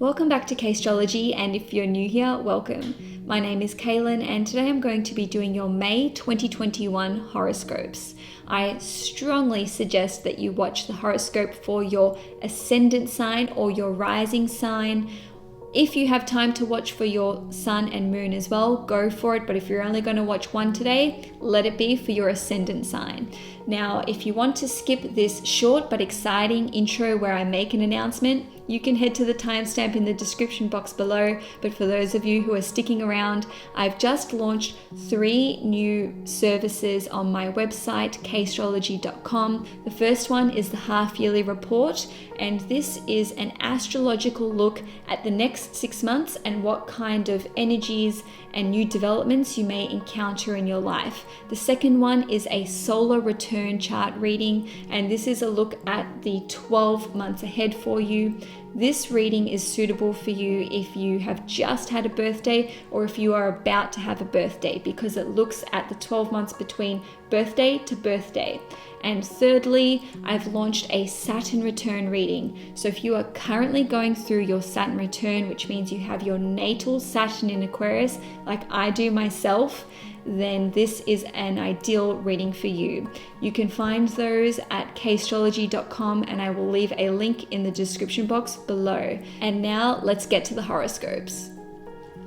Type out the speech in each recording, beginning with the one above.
Welcome back to Astrology, and if you're new here, welcome. My name is Kaylin, and today I'm going to be doing your May 2021 horoscopes. I strongly suggest that you watch the horoscope for your ascendant sign or your rising sign. If you have time to watch for your sun and moon as well, go for it. But if you're only going to watch one today, let it be for your ascendant sign. Now, if you want to skip this short but exciting intro where I make an announcement, you can head to the timestamp in the description box below. But for those of you who are sticking around, I've just launched 3 new services on my website, kastrology.com. The first one is the half-yearly report, and this is an astrological look at the next 6 months and what kind of energies and new developments you may encounter in your life. The second one is a solar return chart reading, and this is a look at the 12 months ahead for you. This reading is suitable for you if you have just had a birthday or if you are about to have a birthday, because it looks at the 12 months between birthday to birthday. And thirdly, I've launched a Saturn return reading. So if you are currently going through your Saturn return, which means you have your natal Saturn in Aquarius, like I do myself, then this is an ideal reading for you. You can find those at kastrology.com, and I will leave a link in the description box below. And now let's get to the horoscopes.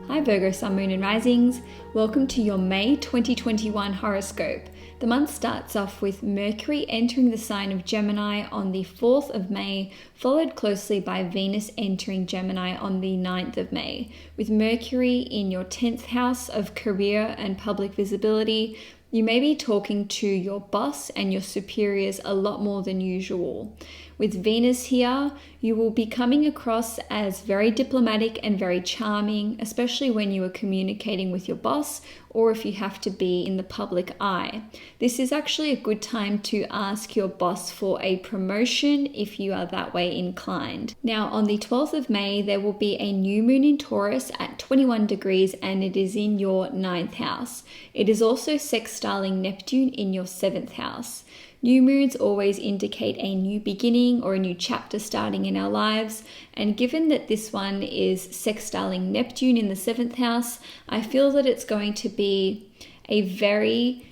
Hi Virgo, Sun, Moon and Risings. Welcome to your May 2021 horoscope. The month starts off with Mercury entering the sign of Gemini on the 4th of May, followed closely by Venus entering Gemini on the 9th of May. With Mercury in your 10th house of career and public visibility, you may be talking to your boss and your superiors a lot more than usual. With Venus here, you will be coming across as very diplomatic and very charming, especially when you are communicating with your boss or if you have to be in the public eye. This is actually a good time to ask your boss for a promotion if you are that way inclined. Now, on the 12th of May, there will be a new moon in Taurus at 21 degrees, and it is in your 9th house. It is also sextiling Neptune in your 7th house. New moons always indicate a new beginning or a new chapter starting in our lives, and given that this one is sextiling Neptune in the 7th house, I feel that it's going to be a very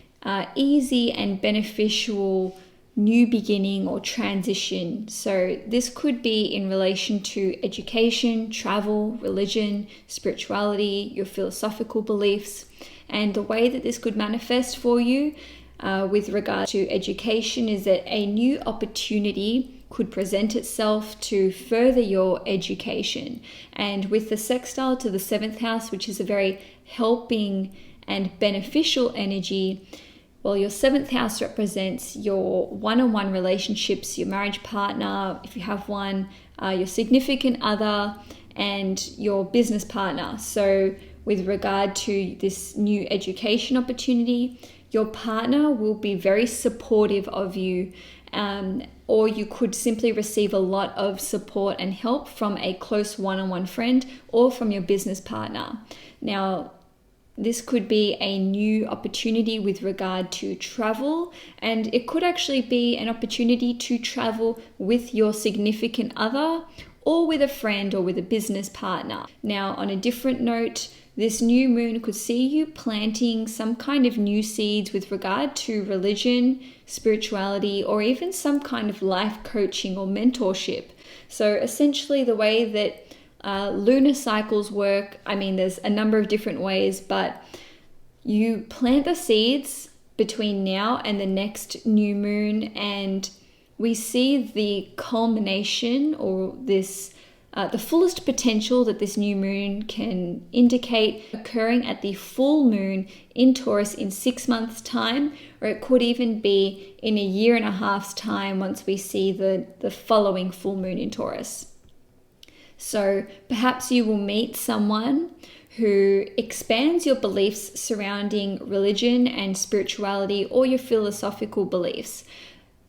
easy and beneficial new beginning or transition. So this could be in relation to education, travel, religion, spirituality, your philosophical beliefs, and the way that this could manifest for you with regard to education is that a new opportunity could present itself to further your education. And with the sextile to the 7th house, which is a very helping and beneficial energy, well, your 7th house represents your one-on-one relationships, your marriage partner, if you have one, your significant other, and your business partner. So with regard to this new education opportunity, your partner will be very supportive of you, or you could simply receive a lot of support and help from a close one-on-one friend or from your business partner. Now, this could be a new opportunity with regard to travel, and it could actually be an opportunity to travel with your significant other or with a friend or with a business partner. Now, on a different note, this new moon could see you planting some kind of new seeds with regard to religion, spirituality, or even some kind of life coaching or mentorship. So essentially the way that lunar cycles work, I mean, there's a number of different ways, but you plant the seeds between now and the next new moon, and we see the culmination or this the fullest potential that this new moon can indicate occurring at the full moon in Taurus in 6 months' time, or it could even be in 1.5 years' time once we see the following full moon in Taurus. So perhaps you will meet someone who expands your beliefs surrounding religion and spirituality or your philosophical beliefs.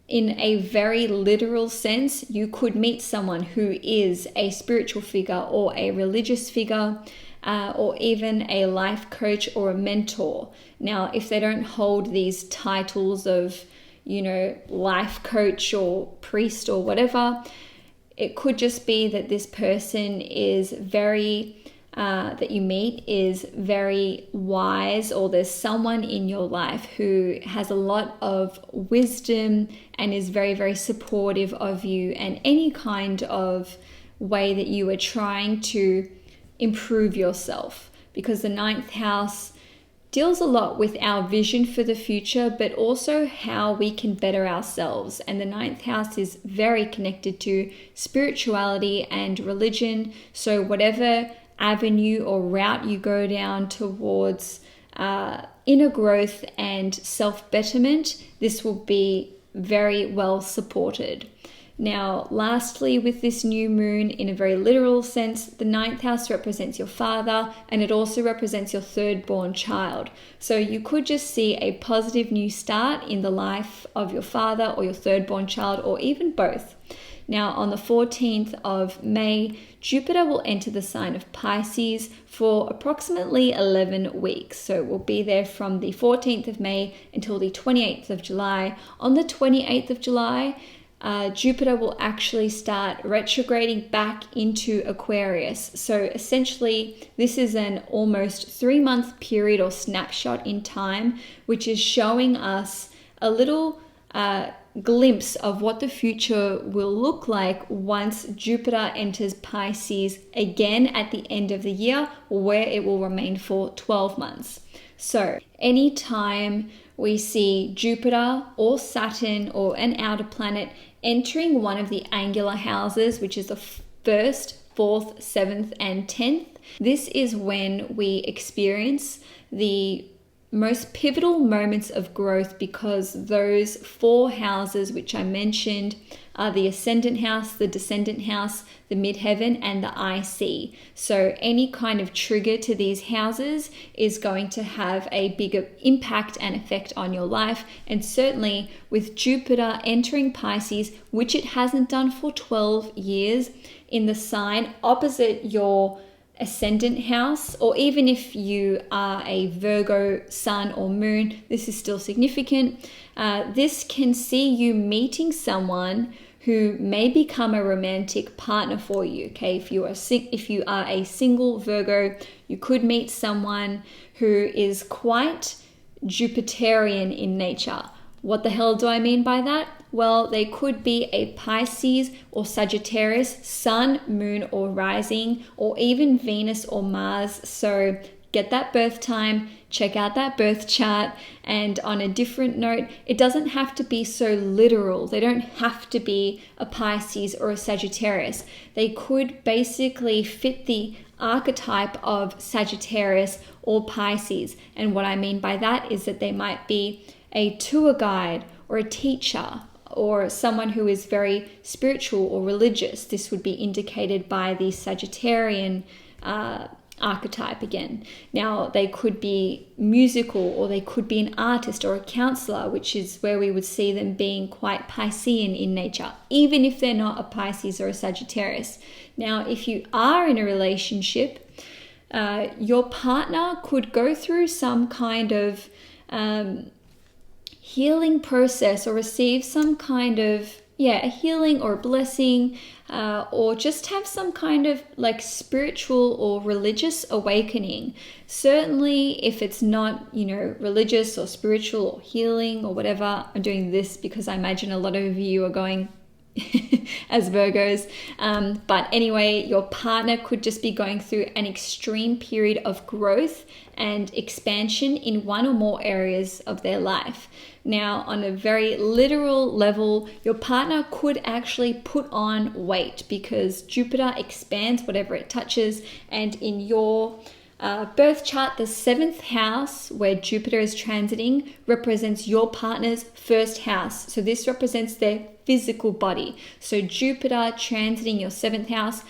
In a very literal sense, you could meet someone who is a spiritual figure or a religious figure, or even a life coach or a mentor. Now, if they don't hold these titles of, life coach or priest or whatever, it could just be that this person is that you meet is very wise, or there's someone in your life who has a lot of wisdom and is very, very supportive of you and any kind of way that you are trying to improve yourself. Because the ninth house deals a lot with our vision for the future, but also how we can better ourselves. And the ninth house is very connected to spirituality and religion. So whatever avenue or route you go down towards inner growth and self-betterment, this will be very well supported. Now, lastly, with this new moon, in a very literal sense, the ninth house represents your father, and it also represents your third born child. So you could just see a positive new start in the life of your father or your third born child, or even both. Now, on the 14th of May, Jupiter will enter the sign of Pisces for approximately 11 weeks. So it will be there from the 14th of May until the 28th of July. On the 28th of July, Jupiter will actually start retrograding back into Aquarius. So essentially, this is an almost 3-month period or snapshot in time, which is showing us a little glimpse of what the future will look like once Jupiter enters Pisces again at the end of the year, where it will remain for 12 months. So anytime we see Jupiter or Saturn or an outer planet entering one of the angular houses, which is the 1st, 4th, 7th, and 10th, this is when we experience the most pivotal moments of growth, because those 4 houses which I mentioned are the Ascendant house, the Descendant house, the Midheaven, and the IC. So any kind of trigger to these houses is going to have a bigger impact and effect on your life. And certainly with Jupiter entering Pisces, which it hasn't done for 12 years, in the sign opposite your Ascendant house, or even if you are a Virgo sun or moon, this is still significant. This can see you meeting someone who may become a romantic partner for you. Okay, if you are a single Virgo, you could meet someone who is quite Jupiterian in nature. What the hell do I mean by that? Well, they could be a Pisces or Sagittarius, sun, moon, or rising, or even Venus or Mars. So get that birth time, check out that birth chart. And on a different note, it doesn't have to be so literal. They don't have to be a Pisces or a Sagittarius. They could basically fit the archetype of Sagittarius or Pisces. And what I mean by that is that they might be a tour guide or a teacher, or someone who is very spiritual or religious. This would be indicated by the Sagittarian archetype again. Now, they could be musical, or they could be an artist or a counselor, which is where we would see them being quite Piscean in nature, even if they're not a Pisces or a Sagittarius. Now, if you are in a relationship, your partner could go through some kind of healing process, or receive some kind of a healing or a blessing, or just have some kind of like spiritual or religious awakening. Certainly if it's not, religious or spiritual or healing or whatever. I'm doing this because I imagine a lot of you are going as Virgos. But anyway, your partner could just be going through an extreme period of growth and expansion in one or more areas of their life. Now, on a very literal level, your partner could actually put on weight, because Jupiter expands whatever it touches. And in your birth chart, the 7th house, where Jupiter is transiting, represents your partner's 1st house. So this represents their physical body. So Jupiter transiting your 7th house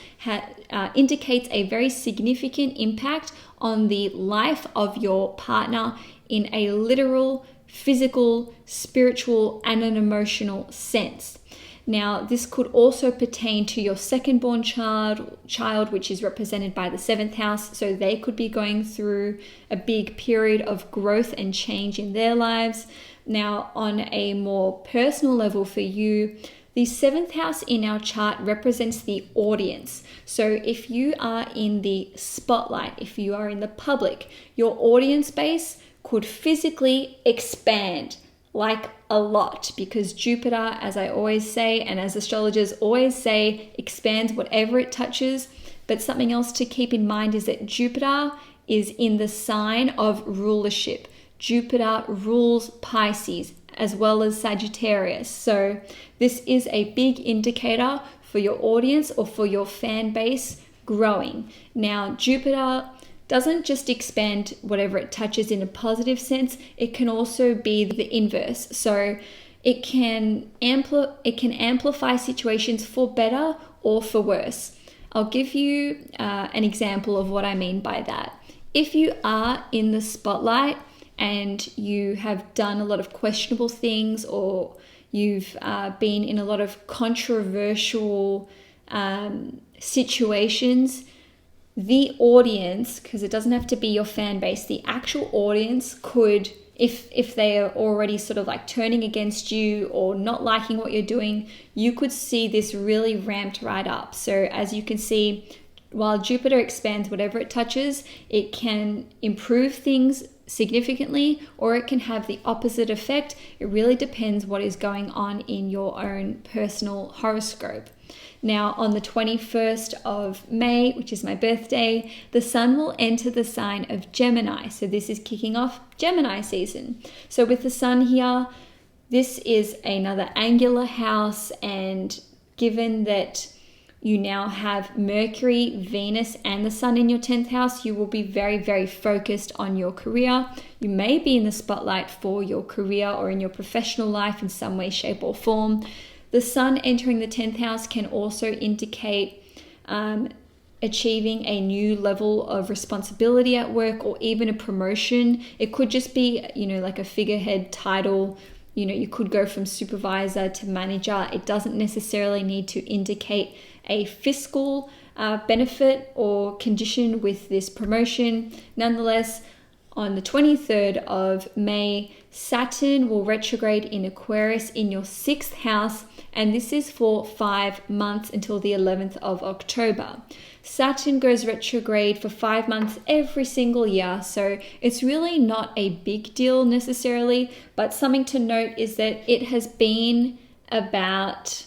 indicates a very significant impact on the life of your partner in a literal, physical, spiritual, and an emotional sense. Now, this could also pertain to your second-born child, which is represented by the 7th house. So they could be going through a big period of growth and change in their lives. Now, on a more personal level for you, The seventh house in our chart represents the audience. So if you are in the spotlight, if you are in the public, your audience base could physically expand like a lot, because Jupiter, as I always say, and as astrologers always say, expands whatever it touches. But something else to keep in mind is that Jupiter is in the sign of rulership. Jupiter rules Pisces as well as Sagittarius. So this is a big indicator for your audience or for your fan base growing. Now, Jupiter doesn't just expand whatever it touches in a positive sense, it can also be the inverse. So it can amplify situations for better or for worse. I'll give you an example of what I mean by that. If you are in the spotlight and you have done a lot of questionable things, or you've been in a lot of controversial situations, the audience, because it doesn't have to be your fan base, the actual audience could, if they are already sort of like turning against you or not liking what you're doing, you could see this really ramped right up. So as you can see, while Jupiter expands whatever it touches, it can improve things significantly, or it can have the opposite effect. It really depends what is going on in your own personal horoscope. Now, on the 21st of May, which is my birthday, the sun will enter the sign of Gemini. So this is kicking off Gemini season. So with the sun here, this is another angular house, and given that you now have Mercury, Venus, and the sun in your 10th house, you will be very, very focused on your career. You may be in the spotlight for your career or in your professional life in some way, shape, or form. The sun entering the 10th house can also indicate achieving a new level of responsibility at work, or even a promotion. It could just be, like a figurehead title. You could go from supervisor to manager. It doesn't necessarily need to indicate a fiscal benefit or condition with this promotion. Nonetheless, on the 23rd of May, Saturn will retrograde in Aquarius in your 6th house, and this is for 5 months until the 11th of October. Saturn goes retrograde for 5 months every single year, so it's really not a big deal necessarily, but something to note is that it has been about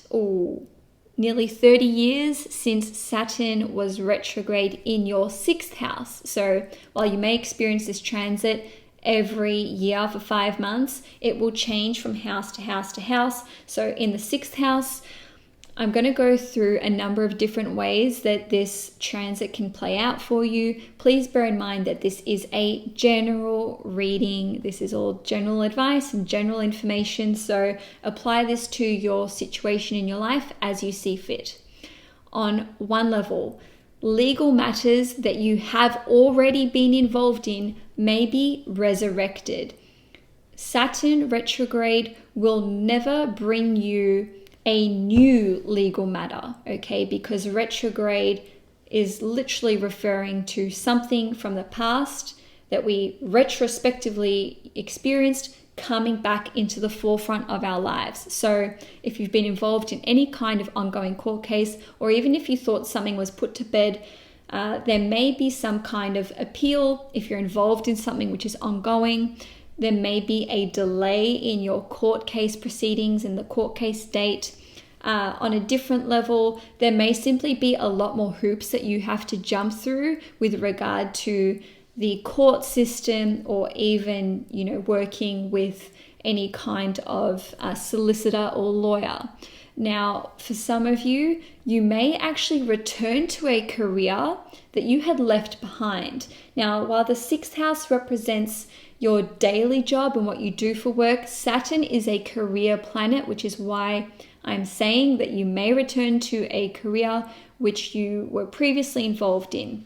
nearly 30 years since Saturn was retrograde in your 6th house. So while you may experience this transit every year for 5 months, it will change from house to house to house. So in the 6th house, I'm going to go through a number of different ways that this transit can play out for you. Please bear in mind that this is a general reading. This is all general advice and general information. So apply this to your situation in your life as you see fit. On one level, legal matters that you have already been involved in may be resurrected. Saturn retrograde will never bring you a new legal matter, okay? Because retrograde is literally referring to something from the past that we retrospectively experienced coming back into the forefront of our lives. So if you've been involved in any kind of ongoing court case, or even if you thought something was put to bed, there may be some kind of appeal. If you're involved in something which is ongoing, there may be a delay in your court case proceedings and the court case date. On a different level, there may simply be a lot more hoops that you have to jump through with regard to the court system, or even, working with any kind of solicitor or lawyer. Now, for some of you, you may actually return to a career that you had left behind. Now, while the 6th house represents your daily job and what you do for work, Saturn is a career planet, which is why I'm saying that you may return to a career which you were previously involved in.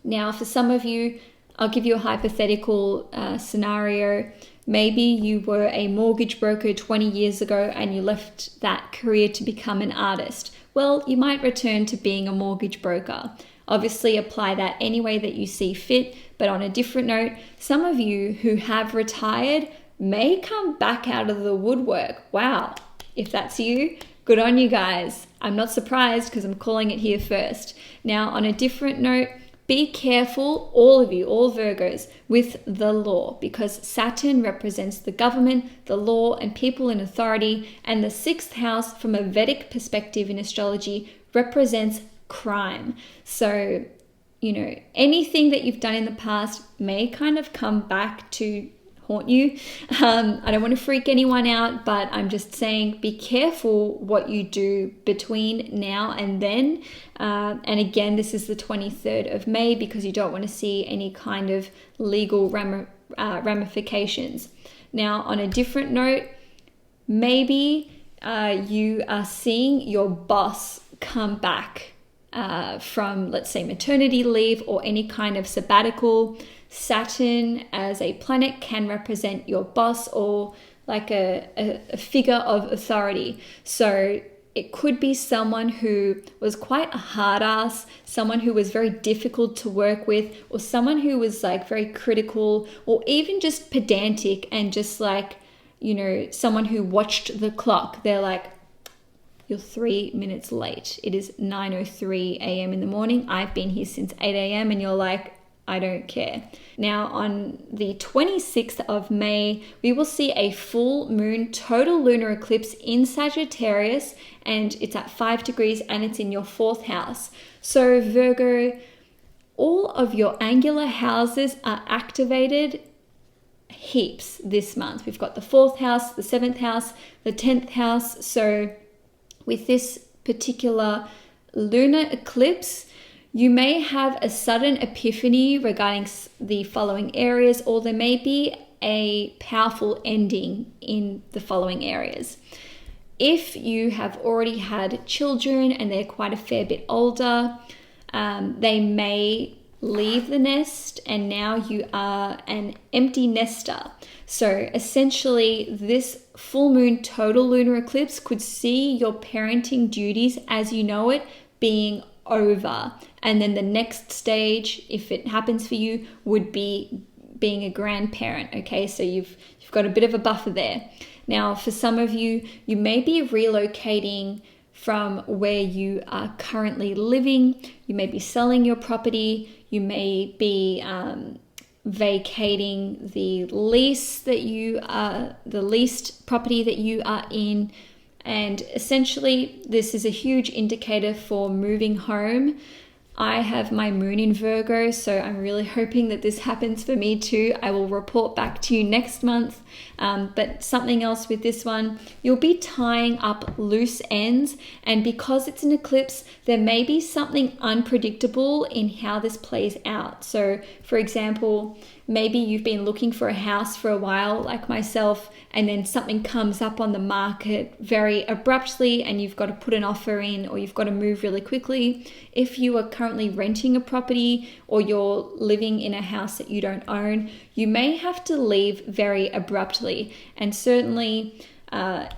Now, for some of you, I'll give you a hypothetical scenario. Maybe you were a mortgage broker 20 years ago and you left that career to become an artist. Well, you might return to being a mortgage broker. Obviously, apply that any way that you see fit. But on a different note, some of you who have retired may come back out of the woodwork. Wow. If that's you, Good on you guys. I'm not surprised because I'm calling it here first. Now, on a different note, be careful, all of you, all Virgos, with the law, because Saturn represents the government, the law, and people in authority, and the sixth house, from a Vedic perspective in astrology, represents crime. So, anything that you've done in the past may kind of come back to haunt you. I don't want to freak anyone out, but I'm just saying be careful what you do between now and then. And again, this is the 23rd of May because you don't want to see any kind of legal ramifications. Now, on a different note, maybe you are seeing your boss come back from, let's say, maternity leave or any kind of sabbatical. Saturn as a planet can represent your boss or like a figure of authority. So it could be someone who was quite a hard ass, someone who was very difficult to work with, or someone who was like very critical, or even just pedantic and just like, someone who watched the clock. They're like, you're 3 minutes late. It is 9:03 a.m. in the morning. I've been here since 8 a.m. and you're like, I don't care. Now, on the 26th of May, we will see a full moon total lunar eclipse in Sagittarius, and it's at 5 degrees and it's in your 4th house. So Virgo, all of your angular houses are activated heaps this month. We've got the 4th house, the 7th house, the 10th house. So with this particular lunar eclipse, you may have a sudden epiphany regarding the following areas, or there may be a powerful ending in the following areas. If you have already had children and they're quite a fair bit older, they may leave the nest and now you are an empty nester. So essentially, this full moon total lunar eclipse could see your parenting duties as you know it being over, and then the next stage, if it happens for you, would be being a grandparent. Okay, so you've got a bit of a buffer there. Now, for some of you, you may be relocating from where you are currently living. You may be selling your property. You may be vacating the leased property that you are in. And essentially, this is a huge indicator for moving home. I have my moon in Virgo, so I'm really hoping that this happens for me too. I will report back to you next month. But something else with this one, you'll be tying up loose ends. And because it's an eclipse, there may be something unpredictable in how this plays out. So for example, maybe you've been looking for a house for a while, like myself, and then something comes up on the market very abruptly and you've got to put an offer in, or you've got to move really quickly. If you are currently renting a property or you're living in a house that you don't own, you may have to leave very abruptly. And certainly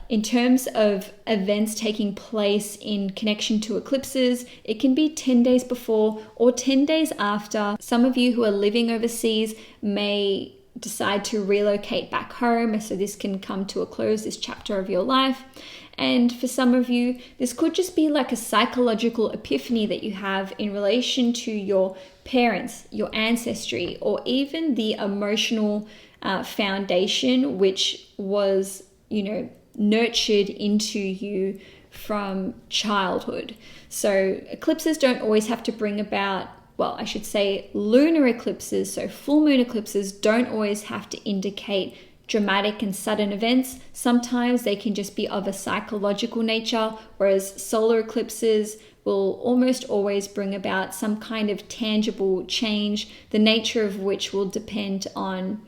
in terms of events taking place in connection to eclipses, it can be 10 days before or 10 days after. Some of you who are living overseas may decide to relocate back home, so this can come to a close, this chapter of your life. And for some of you, this could just be like a psychological epiphany that you have in relation to your parents, your ancestry, or even the emotional foundation which was, nurtured into you from childhood. So eclipses don't always have to bring about, well, I should say lunar eclipses, so full moon eclipses don't always have to indicate dramatic and sudden events. Sometimes they can just be of a psychological nature, whereas solar eclipses will almost always bring about some kind of tangible change, the nature of which will depend on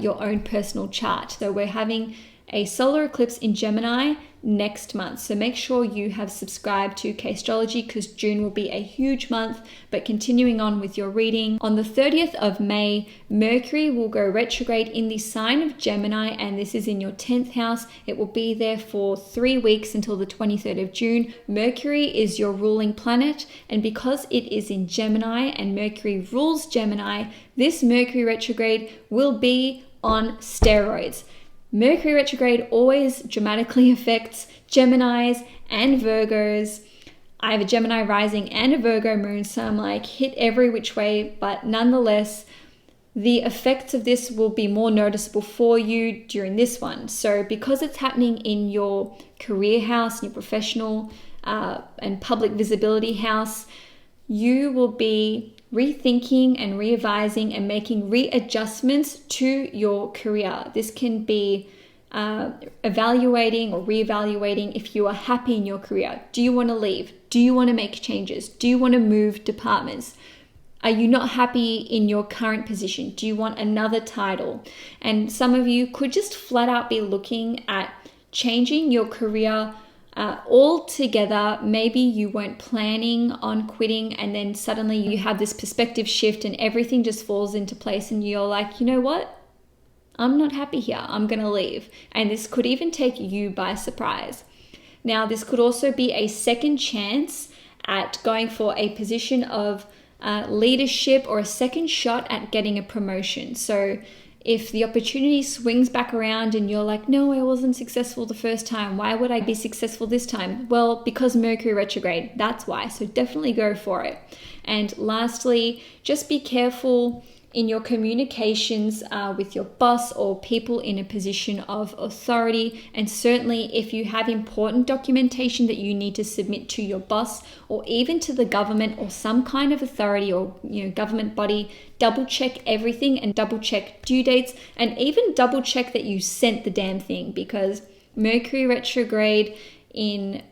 your own personal chart. So we're having a solar eclipse in Gemini next month. So make sure you have subscribed to Astrology because June will be a huge month. But continuing on with your reading, on the 30th of May, Mercury will go retrograde in the sign of Gemini, and this is in your 10th house. It will be there for 3 weeks until the 23rd of June. Mercury is your ruling planet, and because it is in Gemini and Mercury rules Gemini, this Mercury retrograde will be on steroids. Mercury retrograde always dramatically affects Geminis and Virgos. I have a Gemini rising and a Virgo moon, so I'm like hit every which way, but nonetheless, the effects of this will be more noticeable for you during this one. So because it's happening in your career house, your professional and public visibility house, you will be rethinking and revising and making readjustments to your career. This can be evaluating or reevaluating if you are happy in your career. Do you want to leave? Do you want to make changes? Do you want to move departments? Are you not happy in your current position? Do you want another title? And some of you could just flat out be looking at changing your career altogether. Maybe you weren't planning on quitting, and then suddenly you have this perspective shift and everything just falls into place and you're like, you know what? I'm not happy here. I'm going to leave. And this could even take you by surprise. Now, this could also be a second chance at going for a position of leadership or a second shot at getting a promotion. So if the opportunity swings back around and you're like, no, I wasn't successful the first time, why would I be successful this time? Well, because Mercury retrograde, that's why. So definitely go for it. And lastly, just be careful in your communications with your boss or people in a position of authority. And certainly if you have important documentation that you need to submit to your boss or even to the government or some kind of authority or government body, double check everything and double check due dates and even double check that you sent the damn thing, because Mercury retrograde in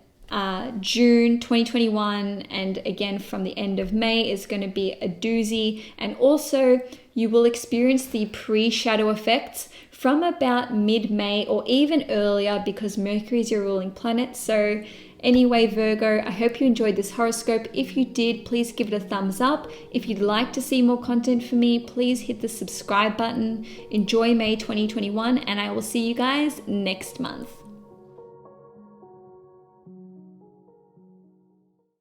June 2021 and again from the end of May is going to be a doozy. And also you will experience the pre-shadow effects from about mid-May or even earlier, because Mercury is your ruling planet. So anyway, Virgo, I hope you enjoyed this horoscope. If you did, please give it a thumbs up. If you'd like to see more content from me, please hit the subscribe button. Enjoy May 2021, and I will see you guys next month.